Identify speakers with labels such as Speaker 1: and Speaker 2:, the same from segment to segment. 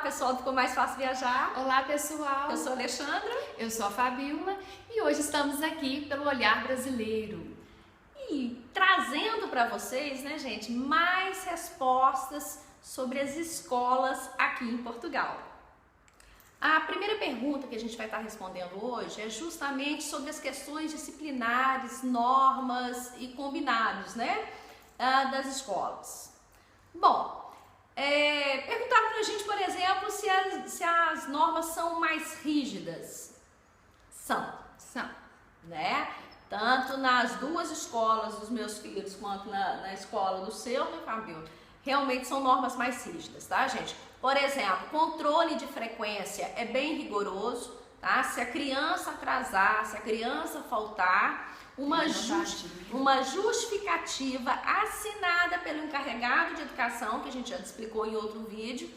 Speaker 1: pessoal do Ficou Mais Fácil Viajar.
Speaker 2: Olá, pessoal.
Speaker 1: Eu sou a Alexandra.
Speaker 2: Eu sou a Fabiola e hoje estamos aqui pelo Olhar Brasileiro.
Speaker 1: E trazendo para vocês, né, gente, mais respostas sobre as escolas aqui em Portugal. A primeira pergunta que a gente vai estar respondendo hoje é justamente sobre as questões disciplinares, normas e combinados, né, das escolas. Bom, perguntaram pra gente, por exemplo, se as normas são mais rígidas. São, né? Tanto nas duas escolas dos meus filhos quanto na escola do seu, né, Fabio? Realmente são normas mais rígidas, tá, gente? Por exemplo, controle de frequência é bem rigoroso, tá? Se a criança atrasar, se a criança faltar, uma justificativa assinada pelo encarregado de educação, que a gente já explicou em outro vídeo,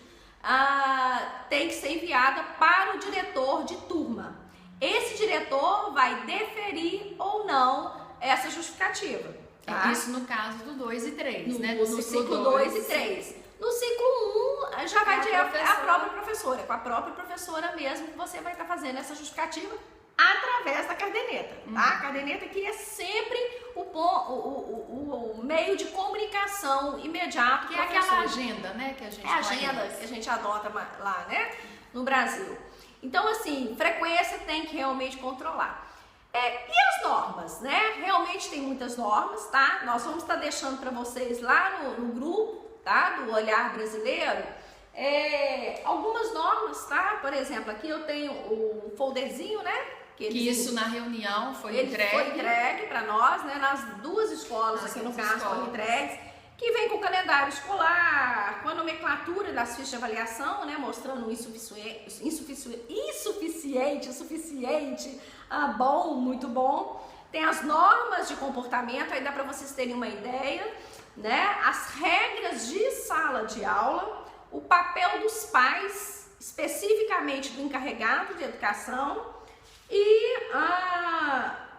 Speaker 1: tem que ser enviada para o diretor de turma. Esse diretor vai deferir ou não essa justificativa. Tá?
Speaker 2: Isso no caso do 2 e 3, né?
Speaker 1: No ciclo 2 e 3. No ciclo 1, já vai direto a própria professora. Com a própria professora mesmo que você vai estar fazendo essa justificativa através da caderneta, tá? A caderneta que é sempre o meio de comunicação imediato.
Speaker 2: Que é aquela agenda, né? Que a gente
Speaker 1: agenda que a gente adota lá, né? No Brasil. Então, assim, frequência tem que realmente controlar. E as normas, né? Realmente tem muitas normas, tá? Nós vamos estar deixando para vocês lá no grupo, tá? Do Olhar Brasileiro, algumas normas, tá? Por exemplo, aqui eu tenho o folderzinho, né?
Speaker 2: Que isso na reunião foi entregue.
Speaker 1: Foi entregue para nós, né? Nas duas escolas, aqui no caso, foram entregues. Que vem com o calendário escolar, com a nomenclatura das fichas de avaliação, né? Mostrando o insuficiente, bom, muito bom. Tem as normas de comportamento, aí dá para vocês terem uma ideia, né? As regras de sala de aula, o papel dos pais, especificamente do encarregado de educação, e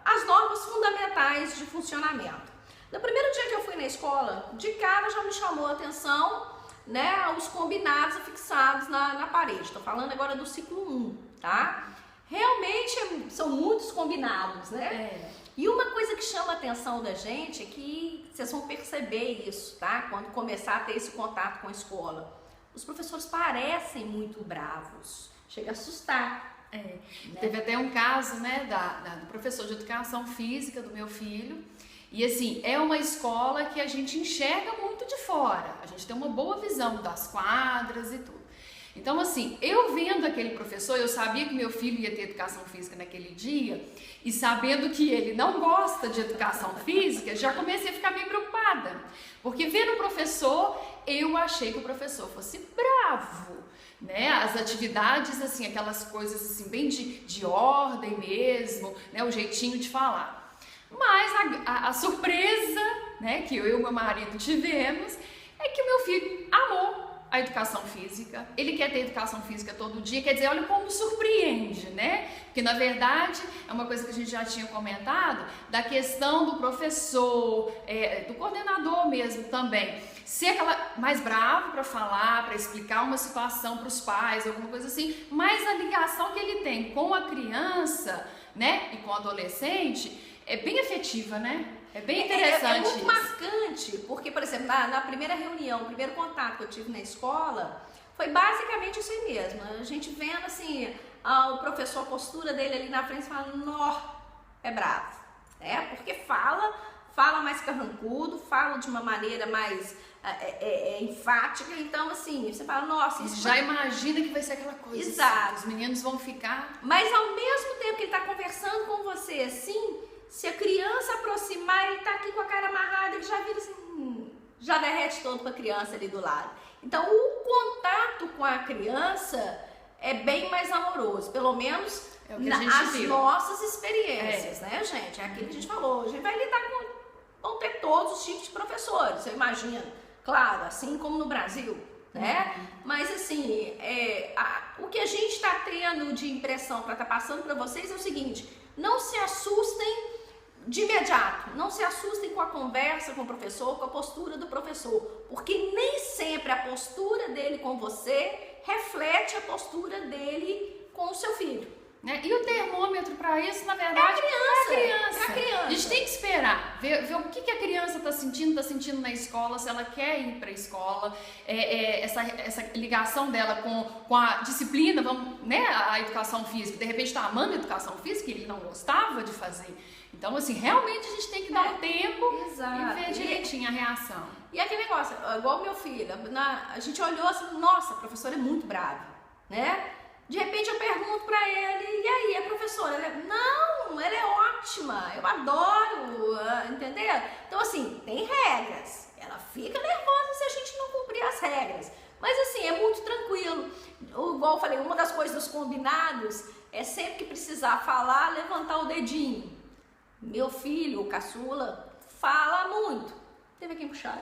Speaker 1: as normas fundamentais de funcionamento. No primeiro dia que eu fui na escola, de cara já me chamou a atenção, né, os combinados afixados na parede. Estou falando agora do ciclo 1, tá? Realmente são muitos combinados, né? E uma coisa que chama a atenção da gente é que vocês vão perceber isso, tá? Quando começar a ter esse contato com a escola. Os professores parecem muito bravos, chega a assustar.
Speaker 2: Né? Teve até um caso, né, do professor de educação física do meu filho. E assim, é uma escola que a gente enxerga muito de fora, a gente tem uma boa visão das quadras e tudo. Então assim, eu vendo aquele professor, eu sabia que meu filho ia ter educação física naquele dia, e sabendo que ele não gosta de educação física, já comecei a ficar meio preocupada. Porque vendo o professor, eu achei que o professor fosse bravo, né? As atividades, assim, aquelas coisas assim, bem de ordem mesmo, né? O jeitinho de falar. Mas a surpresa, né, que eu e o meu marido tivemos é que o meu filho amou a educação física. Ele quer ter educação física todo dia, quer dizer, olha como surpreende, né? Porque na verdade é uma coisa que a gente já tinha comentado, da questão do professor, do coordenador mesmo também, ser aquela mais bravo para falar, para explicar uma situação para os pais, alguma coisa assim, mas a ligação que ele tem com a criança, né, e com o adolescente é bem afetiva, né? É bem interessante.
Speaker 1: É muito marcante, porque, por exemplo, na primeira reunião, o primeiro contato que eu tive na escola, foi basicamente isso aí mesmo. A gente vendo assim, o professor, a postura dele ali na frente, falando, nó, é bravo, né? Porque fala mais carrancudo, fala de uma maneira mais enfática, então assim, você fala, nossa, isso
Speaker 2: já imagina que vai ser aquela coisa.
Speaker 1: Exato.
Speaker 2: Assim, os meninos vão ficar.
Speaker 1: Mas ao mesmo tempo que ele está conversando com você assim, se a criança aproximar, ele tá aqui com a cara amarrada, ele já vira assim, já derrete todo para a criança ali do lado. Então, o contato com a criança é bem mais amoroso, pelo menos nas nossas experiências, né, gente? É aquilo que a gente falou. A gente vai lidar vão ter todos os tipos de professores, eu imagino. Claro, assim como no Brasil, né? Mas assim, o que a gente está tendo de impressão para estar passando para vocês é o seguinte: não se assustem de imediato, não se assustem com a conversa com o professor, com a postura do professor, porque nem sempre a postura dele com você reflete a postura dele com o seu filho.
Speaker 2: Né? E o termômetro para isso, na verdade, é a criança. A gente tem que esperar, ver o que a criança está sentindo na escola, se ela quer ir para a escola, essa ligação dela com a disciplina, né, a educação física. De repente está amando a educação física, ele não gostava de fazer. Então, assim, realmente a gente tem que dar um tempo e ver direitinho a reação.
Speaker 1: E aquele negócio, igual meu filho, a gente olhou assim, nossa, a professora é muito brava, né? De repente eu pergunto pra ele, e aí, a professora? Não, ela é ótima, eu adoro, entendeu? Então assim, tem regras, ela fica nervosa se a gente não cumprir as regras, mas assim, é muito tranquilo. Igual eu falei, uma das coisas dos combinados é sempre que precisar falar, levantar o dedinho. Meu filho, o caçula, fala muito. Teve quem puxar.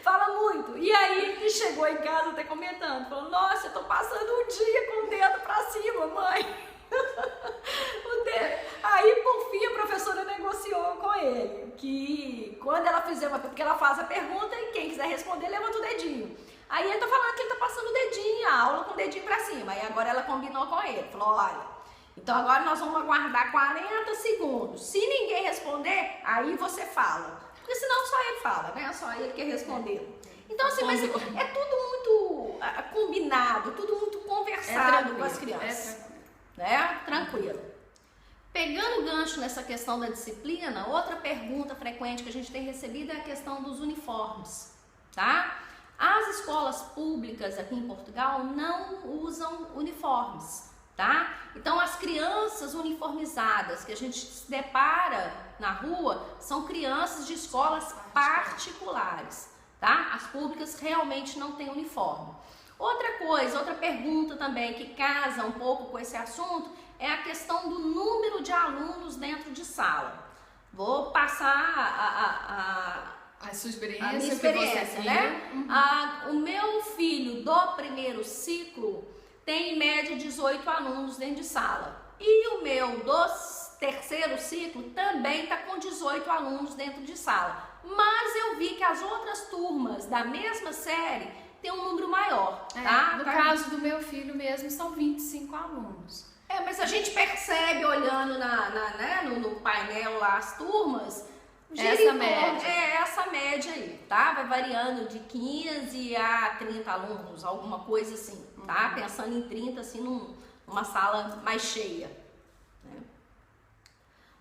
Speaker 1: Fala muito. E aí ele chegou em casa até comentando, falou, nossa, eu tô passando um dia com o dedo pra cima, mãe. O dedo. Aí, por fim, a professora negociou com ele, que quando ela fizer porque ela faz a pergunta e quem quiser responder, levanta o dedinho. Aí ele tá falando que ele tá passando o dedinho, a aula com o dedinho pra cima. Aí agora ela combinou com ele, falou, olha, então agora nós vamos aguardar 40 segundos. Se ninguém responder, aí você fala. Porque senão só ele fala, né? Só ele que respondeu. Então, assim, mas é tudo muito combinado, tudo muito conversado com as crianças. Né? Tranquilo. Pegando o gancho nessa questão da disciplina, outra pergunta frequente que a gente tem recebido é a questão dos uniformes, tá? As escolas públicas aqui em Portugal não usam uniformes, tá? Então as crianças uniformizadas que a gente se depara na rua são crianças de escolas particulares, tá? As públicas realmente não têm uniforme. Outra coisa, outra pergunta também que casa um pouco com esse assunto é a questão do número de alunos dentro de sala. Vou passar
Speaker 2: a sua experiência,
Speaker 1: a minha experiência, né? O meu filho do primeiro ciclo tem em média 18 alunos dentro de sala. E o meu do terceiro ciclo também está com 18 alunos dentro de sala. Mas eu vi que as outras turmas da mesma série tem um número maior, tá?
Speaker 2: No caso do meu filho mesmo, são 25 alunos.
Speaker 1: Mas a gente percebe olhando no painel lá as turmas,
Speaker 2: essa média.
Speaker 1: Essa média aí, tá? Vai variando de 15 a 30 alunos, alguma coisa assim, tá? Pensando em 30, assim, numa sala mais cheia. Né?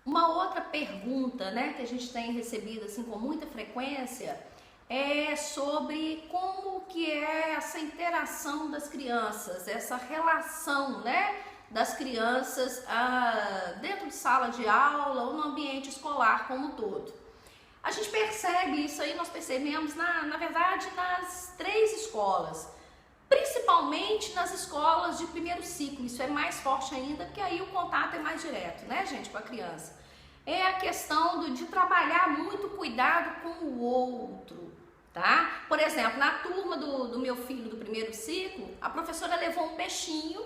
Speaker 1: Uma outra pergunta, né, que a gente tem recebido, assim, com muita frequência, é sobre como que é essa interação das crianças, essa relação, né, das crianças dentro de sala de aula ou no ambiente escolar como um todo. A gente percebe isso aí, nós percebemos, na verdade, nas 3 escolas, principalmente nas escolas de primeiro ciclo, isso é mais forte ainda, porque aí o contato é mais direto, né, gente, com a criança. É a questão de trabalhar muito cuidado com o outro, tá? Por exemplo, na turma do meu filho do primeiro ciclo, a professora levou um peixinho,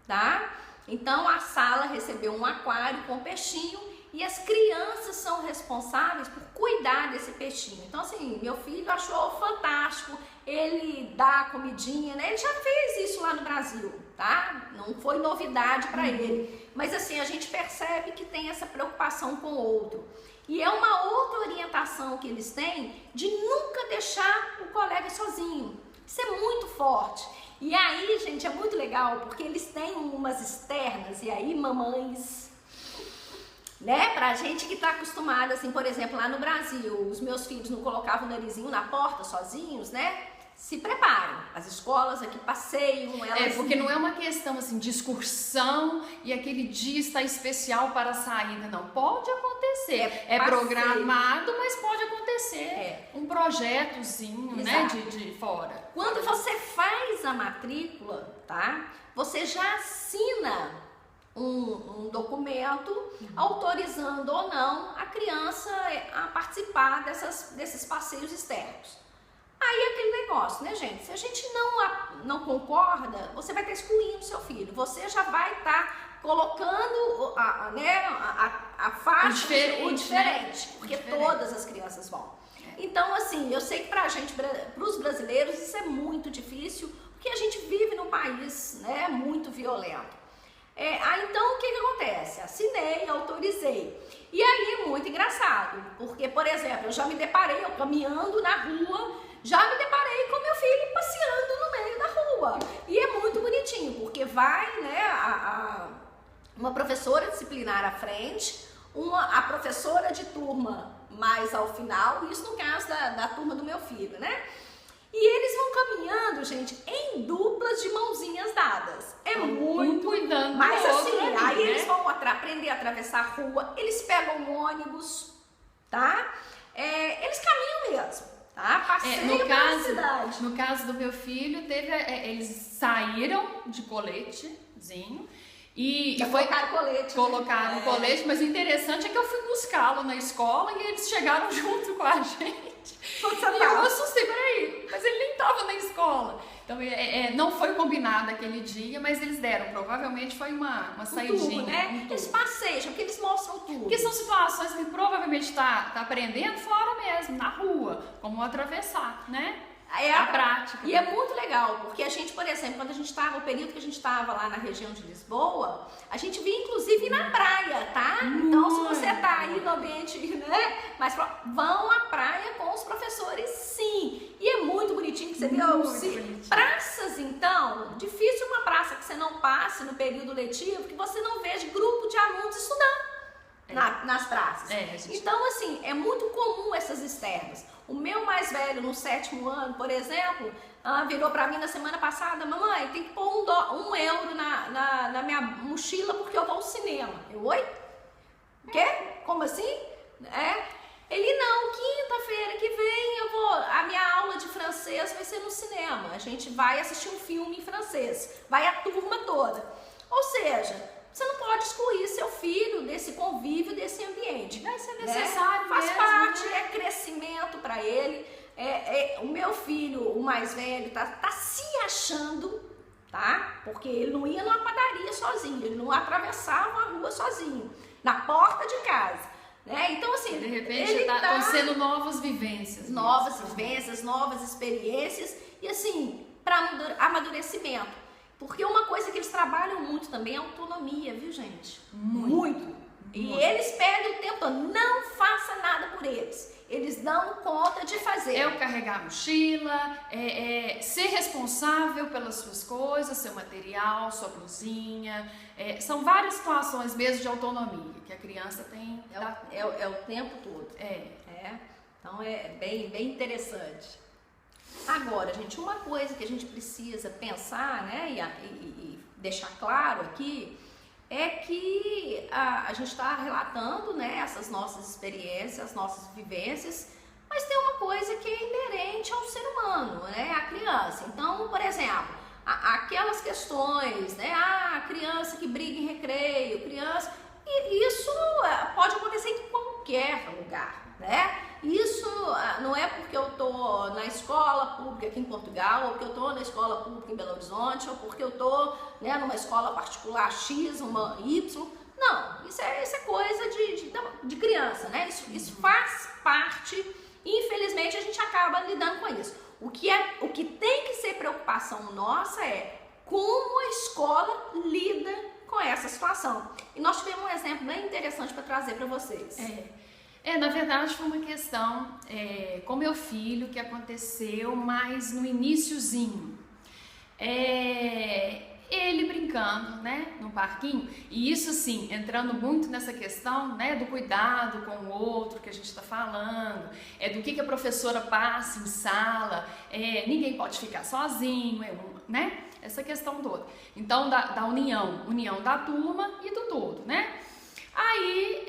Speaker 1: tá? Então a sala recebeu um aquário com peixinho e as crianças são responsáveis por cuidar desse peixinho. Então assim, meu filho achou fantástico, ele dá a comidinha, né? Ele já fez isso lá no Brasil, tá? Não foi novidade para ele. Mas assim, a gente percebe que tem essa preocupação com o outro. E é uma outra orientação que eles têm de nunca deixar o colega sozinho. Isso é muito forte. E aí, gente, é muito legal, porque eles têm umas externas, e aí, mamães, né, pra gente que tá acostumada, assim, por exemplo, lá no Brasil, os meus filhos não colocavam o narizinho na porta sozinhos, né? Se preparam, as escolas aqui passeiam, elas...
Speaker 2: porque não é uma questão, assim, de excursão e aquele dia está especial para a saída, não. Pode acontecer, é programado, mas pode acontecer. Um projetozinho, né, de fora.
Speaker 1: Quando você faz a matrícula, tá, você já assina um documento autorizando ou não a criança a participar desses passeios externos. Aí é aquele negócio, né, gente? Se a gente não concorda, você vai estar excluindo o seu filho. Você já vai estar colocando a faixa, o diferente, porque todas as crianças vão. Então, assim, eu sei que pra gente, pros brasileiros, isso é muito difícil, porque a gente vive num país, né, muito violento. Então, o que acontece? Assinei, autorizei. E aí, muito engraçado, porque, por exemplo, eu já me deparei, eu caminhando na rua, já me deparei com meu filho passeando no meio da rua. E é muito bonitinho, porque vai, né, uma professora disciplinar à frente, a professora de turma mais ao final, isso no caso da turma do meu filho, né? E eles vão caminhando, gente, em duplas de mãozinhas dadas. É muito
Speaker 2: cuidando.
Speaker 1: Mas assim,
Speaker 2: ali,
Speaker 1: aí
Speaker 2: né?
Speaker 1: eles vão aprender a atravessar a rua, eles pegam um ônibus, tá? Eles caminham mesmo, tá? Passeio pela cidade.
Speaker 2: No caso do meu filho, eles saíram de coletezinho. E colocaram colete, mas o interessante é que eu fui buscá-lo na escola e eles chegaram junto com a gente. E eu assustei, peraí, mas ele nem estava na escola. Então não foi combinado aquele dia, mas eles deram, provavelmente foi uma saidinha.
Speaker 1: Tudo, né? Eles passeiam, porque eles mostram tudo.
Speaker 2: Porque são situações que provavelmente tá aprendendo fora mesmo, na rua, como atravessar, né? A prática.
Speaker 1: E é muito legal, porque a gente, por exemplo, quando a gente estava, no período que a gente estava lá na região de Lisboa, a gente via inclusive na praia, tá? Então, se você tá aí no ambiente, né? Mas vão à praia com os professores, sim. E é muito bonitinho que você vê. Praças, então, difícil uma praça que você não passe no período letivo, que você não veja grupo de alunos estudando. Nas praças. Então, assim, é muito comum essas externas. O meu mais velho, no 7º ano, por exemplo, virou pra mim na semana passada: mamãe, tem que pôr €1 na minha mochila porque eu vou ao cinema. Eu, oi? O quê? Como assim? Ele, não, quinta-feira que vem a minha aula de francês vai ser no cinema. A gente vai assistir um filme em francês. Vai a turma toda. Ou seja, você não pode excluir seu filho desse convívio, desse ambiente.
Speaker 2: Vai ser necessário,
Speaker 1: Faz
Speaker 2: mesmo,
Speaker 1: parte,
Speaker 2: né?
Speaker 1: é crescimento para ele. O meu filho, o mais velho, tá se achando, tá? Porque ele não ia numa padaria sozinho, ele não atravessava a rua sozinho, na porta de casa, né? Então, assim,
Speaker 2: de repente estão sendo novas vivências.
Speaker 1: Novas vivências, novas experiências e, assim, para amadurecimento. Porque uma coisa que eles trabalham muito também é autonomia, viu, gente? Muito. E eles pedem o tempo todo, não faça nada por eles. Eles dão conta de fazer.
Speaker 2: É o carregar a mochila, ser responsável pelas suas coisas, seu material, sua blusinha. São várias situações mesmo de autonomia que a criança tem.
Speaker 1: É o tempo todo. Então é bem interessante. Agora, gente, uma coisa que a gente precisa pensar, né, e deixar claro aqui, é que a gente está relatando, né, essas nossas experiências, as nossas vivências, mas tem uma coisa que é inerente ao ser humano, né, a criança. Então, por exemplo, aquelas questões, né, a criança que briga em recreio, e isso pode acontecer em qualquer lugar, né? Isso não é porque eu tô na escola pública aqui em Portugal, ou porque eu tô na escola pública em Belo Horizonte, ou porque eu tô, né, numa escola particular X, uma Y. Não, isso é coisa de criança, né? Isso faz parte, infelizmente a gente acaba lidando com isso. O que tem que ser preocupação nossa é como a escola lida com essa situação. E nós tivemos um exemplo bem interessante para trazer para vocês.
Speaker 2: Na verdade foi uma questão com meu filho que aconteceu, mas no iniciozinho. Ele brincando, né, no parquinho, e isso assim, entrando muito nessa questão, né, do cuidado com o outro que a gente está falando, do que a professora passa em sala, ninguém pode ficar sozinho, né, essa questão toda. Então, da união da turma e do todo, né. Aí,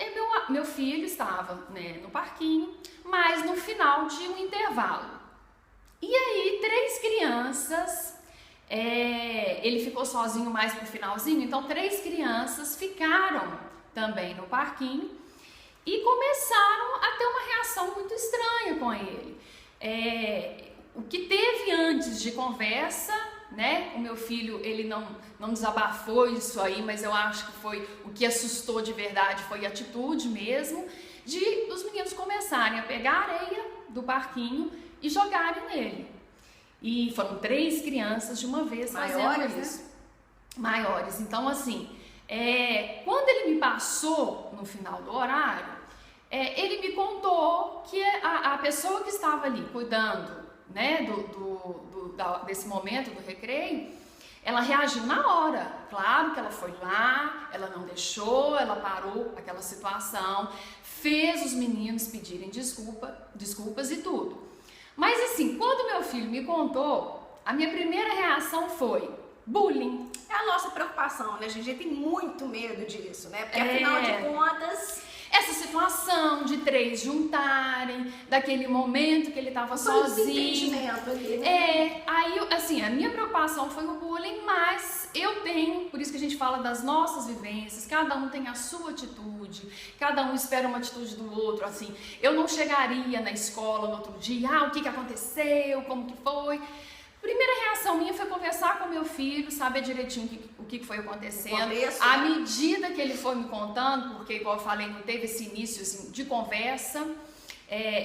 Speaker 2: meu filho estava, né, no parquinho, mas no final de um intervalo. E aí, 3 crianças, ele ficou sozinho mais pro finalzinho, então 3 crianças ficaram também no parquinho e começaram a ter uma reação muito estranha com ele. O que teve antes de conversa, né? O meu filho, ele não desabafou isso aí, mas eu acho que foi o que assustou de verdade, foi a atitude mesmo dos meninos começarem a pegar areia do parquinho e jogarem nele. E foram 3 crianças de uma vez fazendo isso. Né? Maiores. Então, assim, quando ele me passou no final do horário, ele me contou que a pessoa que estava ali cuidando, né, desse momento do recreio, ela reagiu na hora. Claro que ela foi lá, ela não deixou, ela parou aquela situação, fez os meninos pedirem desculpas e tudo. Mas assim, quando meu filho me contou, a minha primeira reação foi bullying.
Speaker 1: É a nossa preocupação, né, gente? A gente tem muito medo disso, né? Porque afinal de contas...
Speaker 2: Essa situação de 3 juntarem, daquele momento que ele estava sozinho.
Speaker 1: Ali, né?
Speaker 2: Aí, assim, a minha preocupação foi o bullying, mas eu tenho, por isso que a gente fala das nossas vivências, cada um tem a sua atitude, cada um espera uma atitude do outro, assim. Eu não chegaria na escola no outro dia, o que aconteceu, como que foi... Primeira reação minha foi conversar com meu filho, saber direitinho o que foi acontecendo. À medida que ele foi me contando, porque, igual eu falei, não teve esse início assim, de conversa,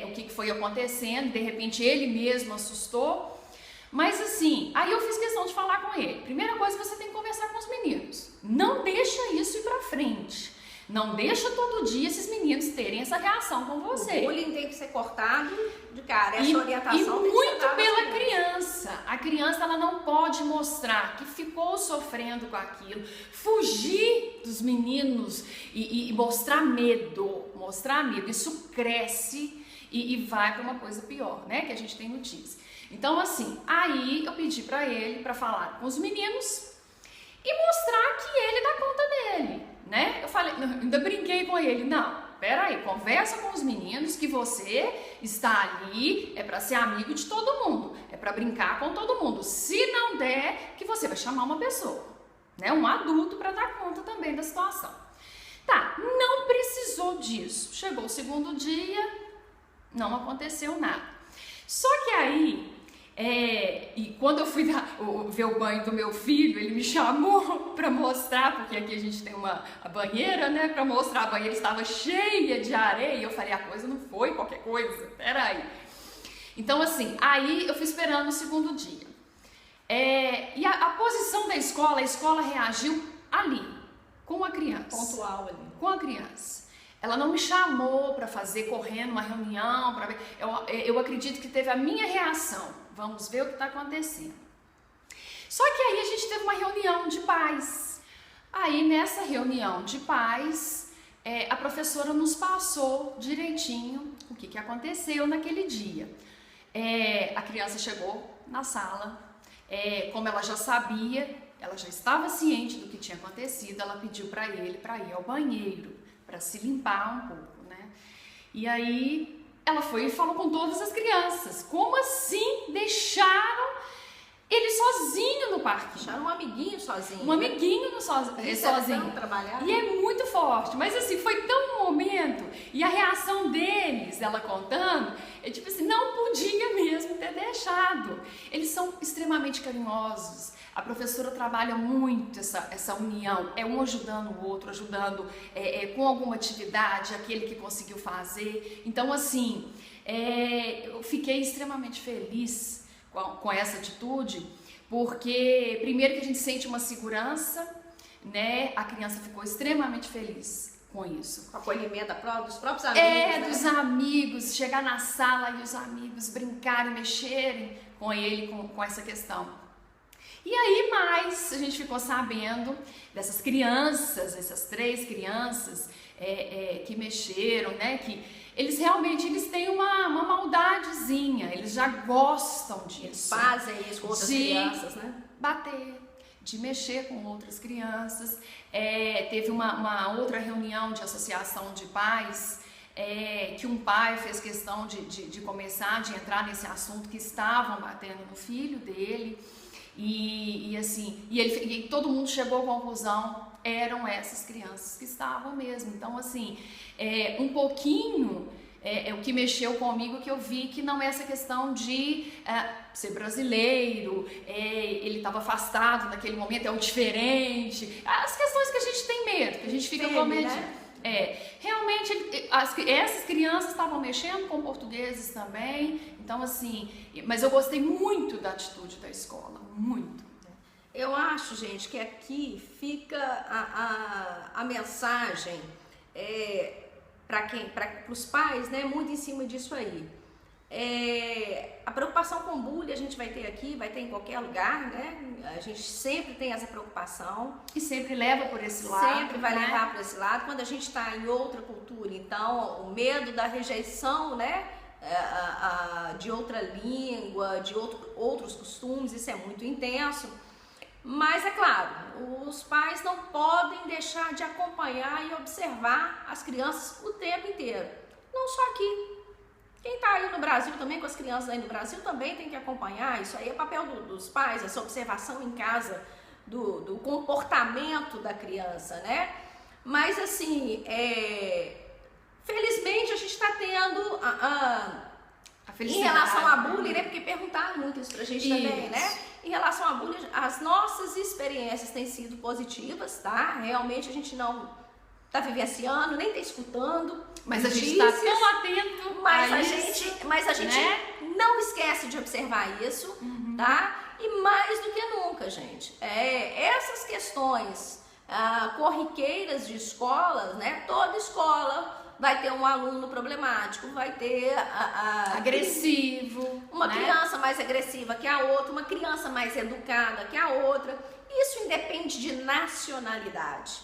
Speaker 2: o que foi acontecendo, de repente ele mesmo assustou. Mas assim, aí eu fiz questão de falar com ele. Primeira coisa, você tem que conversar com os meninos. Não deixa isso ir pra frente. Não deixa todo dia esses meninos terem essa reação com você.
Speaker 1: O bullying tem que ser cortado de cara. Essa orientação
Speaker 2: e
Speaker 1: tem que ser
Speaker 2: muito pela criança. A criança, ela não pode mostrar que ficou sofrendo com aquilo, fugir dos meninos e mostrar medo. Mostrar medo. Isso cresce e vai para uma coisa pior, né? Que a gente tem notícia. Então, assim, aí eu pedi para ele para falar com os meninos e mostrar que ele dá conta dele. Né? Eu falei, ainda brinquei com ele, não, peraí, conversa com os meninos que você está ali, é para ser amigo de todo mundo, é para brincar com todo mundo, se não der, que você vai chamar uma pessoa, né? Um adulto para dar conta também da situação. Tá, não precisou disso, chegou o segundo dia, não aconteceu nada. Só que aí, e quando eu fui ver o banho do meu filho, ele me chamou para mostrar, porque aqui a gente tem a banheira, né? Para mostrar, a banheira estava cheia de areia. Eu falei, a coisa não foi qualquer coisa, peraí. Então, assim, aí eu fui esperando o segundo dia. E a posição da escola, a escola reagiu ali, com a criança.
Speaker 1: Pontual ali.
Speaker 2: Com a criança. Ela não me chamou para fazer correndo uma reunião, para ver. Eu acredito que teve a minha reação. Vamos ver o que está acontecendo. Só que aí a gente teve uma reunião de pais. Aí nessa reunião de pais, a professora nos passou direitinho o que aconteceu naquele dia. A criança chegou na sala, como ela já sabia, ela já estava ciente do que tinha acontecido, ela pediu para ele para ir ao banheiro, para se limpar um pouco, né? E aí ela foi e falou com todas as crianças. Como assim deixaram ele sozinho no parque?
Speaker 1: Deixaram um amiguinho sozinho.
Speaker 2: Um amiguinho sozinho.
Speaker 1: Trabalhar.
Speaker 2: E é muito forte. Mas assim, foi tão um momento. E a reação deles, ela contando, é tipo assim, não podia mesmo ter deixado. Eles são extremamente carinhosos. A professora trabalha muito essa união, um ajudando o outro, ajudando com alguma atividade, aquele que conseguiu fazer. Então, assim, eu fiquei extremamente feliz com essa atitude, porque primeiro que a gente sente uma segurança, né? A criança ficou extremamente feliz com isso.
Speaker 1: Com o acolhimento dos próprios amigos,
Speaker 2: dos amigos, chegar na sala e os amigos brincarem, mexerem com ele, com essa questão. E aí mais a gente ficou sabendo dessas crianças, essas 3 crianças que mexeram, né? Que eles realmente têm uma maldadezinha, eles já gostam disso.
Speaker 1: Fazem isso com outras crianças, né?
Speaker 2: Bater, de mexer com outras crianças. Teve uma outra reunião de associação de pais, que um pai fez questão de começar, de entrar nesse assunto, que estavam batendo no filho dele. E todo mundo chegou à conclusão, eram essas crianças que estavam mesmo. Então, assim, um pouquinho, o que mexeu comigo, que eu vi que não é essa questão de ser brasileiro, ele estava afastado naquele momento, é o diferente, as questões que a gente tem medo, que a gente fica com medo.
Speaker 1: Né?
Speaker 2: Realmente essas crianças estavam mexendo com portugueses também, então assim, mas eu gostei muito da atitude da escola, muito.
Speaker 1: Eu acho, gente, que aqui fica a mensagem para os pais, né, muito em cima disso aí. A preocupação com bullying a gente vai ter aqui, vai ter em qualquer lugar, né? A gente sempre tem essa preocupação.
Speaker 2: E sempre leva por esse lado.
Speaker 1: Sempre vai levar por esse lado. Quando a gente está em outra cultura, então o medo da rejeição, né? De outra língua, de outros costumes, isso é muito intenso. Mas é claro, os pais não podem deixar de acompanhar e observar as crianças o tempo inteiro. Não só aqui. Quem está aí no Brasil também, com as crianças aí no Brasil, também tem que acompanhar. Isso aí é papel dos pais, essa observação em casa do comportamento da criança, né? Mas assim, felizmente a gente está tendo em relação a bullying, né? Porque perguntaram muito isso pra gente também, né? Em relação a bullying, as nossas experiências têm sido positivas, tá? Realmente a gente não tá vivenciando, nem tá escutando.
Speaker 2: Mas a gente está tão atento
Speaker 1: mas a gente
Speaker 2: né?
Speaker 1: não esquece de observar isso, tá? E mais do que nunca, gente, essas questões corriqueiras de escolas, né? Toda escola vai ter um aluno problemático, vai ter
Speaker 2: agressivo,
Speaker 1: uma
Speaker 2: né?
Speaker 1: criança mais agressiva que a outra, uma criança mais educada que a outra. Isso independe de nacionalidade,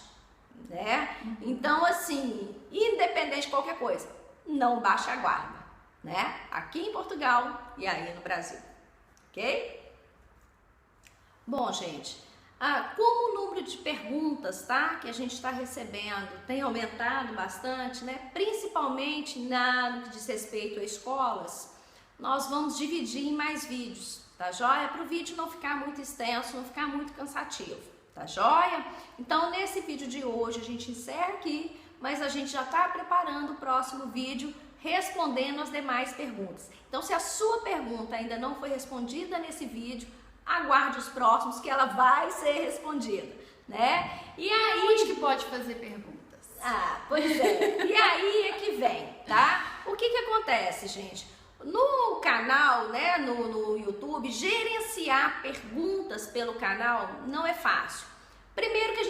Speaker 1: né? Então, assim, independente de qualquer coisa, não baixa a guarda, né? Aqui em Portugal e aí no Brasil, ok? Bom, gente, como o número de perguntas, tá, que a gente está recebendo tem aumentado bastante, né? Principalmente no que diz respeito a escolas, nós vamos dividir em mais vídeos, tá joia? Para o vídeo não ficar muito extenso, não ficar muito cansativo. Tá joia? Então, nesse vídeo de hoje, a gente encerra aqui, mas a gente já está preparando o próximo vídeo respondendo as demais perguntas. Então, se a sua pergunta ainda não foi respondida nesse vídeo, aguarde os próximos que ela vai ser respondida, né? E aí...
Speaker 2: Onde que pode fazer perguntas?
Speaker 1: Pois é. E aí é que vem, tá? O que acontece, gente? No canal, né, no YouTube, gerenciar perguntas pelo canal não é fácil. Primeiro que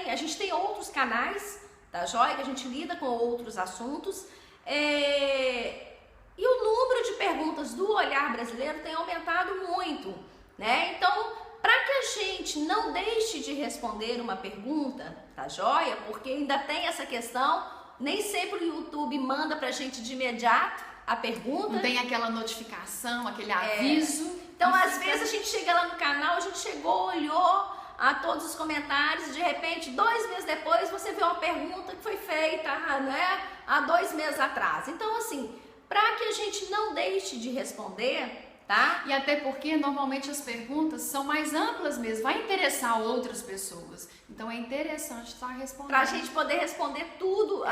Speaker 1: a gente tem outros canais, tá joia? Que a gente lida com outros assuntos. E o número de perguntas do Olhar Brasileiro tem aumentado muito, né? Então, para que a gente não deixe de responder uma pergunta, tá joia? Porque ainda tem essa questão, nem sempre o YouTube manda pra gente de imediato a pergunta.
Speaker 2: Não tem aquela notificação, aquele aviso.
Speaker 1: Então, às vezes a gente chega lá no canal, a gente chegou, olhou a todos os comentários, de repente, 2 meses depois, você vê uma pergunta que foi feita, né, há 2 meses atrás. Então, assim, para que a gente não deixe de responder, tá?
Speaker 2: E até porque normalmente as perguntas são mais amplas mesmo, vai interessar outras pessoas. Então é interessante estar respondendo.
Speaker 1: Pra gente poder responder tudo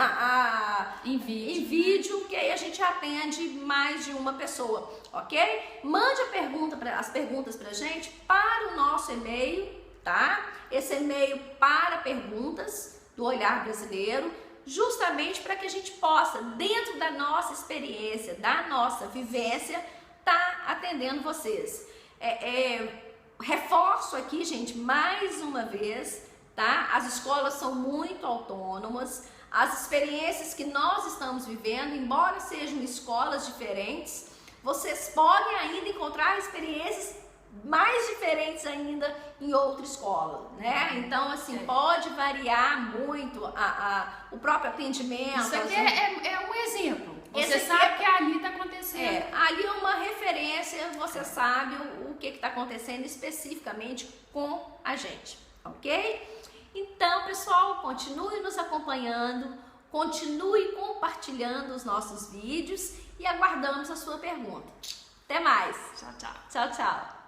Speaker 2: em
Speaker 1: vídeo, que aí a gente atende mais de uma pessoa, ok? Mande as perguntas pra gente para o nosso e-mail, tá? Esse e-mail para perguntas do Olhar Brasileiro, justamente para que a gente possa, dentro da nossa experiência, da nossa vivência, tá atendendo vocês. Reforço aqui, gente, mais uma vez, tá? As escolas são muito autônomas, as experiências que nós estamos vivendo, embora sejam escolas diferentes, vocês podem ainda encontrar experiências mais diferentes ainda em outra escola, né? Então, assim, pode variar muito o próprio atendimento.
Speaker 2: Isso aqui é um exemplo. Você sabe que ali está acontecendo.
Speaker 1: Ali é uma referência, você sabe o que está acontecendo especificamente com a gente, ok? Então, pessoal, continue nos acompanhando, continue compartilhando os nossos vídeos e aguardamos a sua pergunta. Até mais.
Speaker 2: Tchau, tchau.
Speaker 1: Tchau, tchau.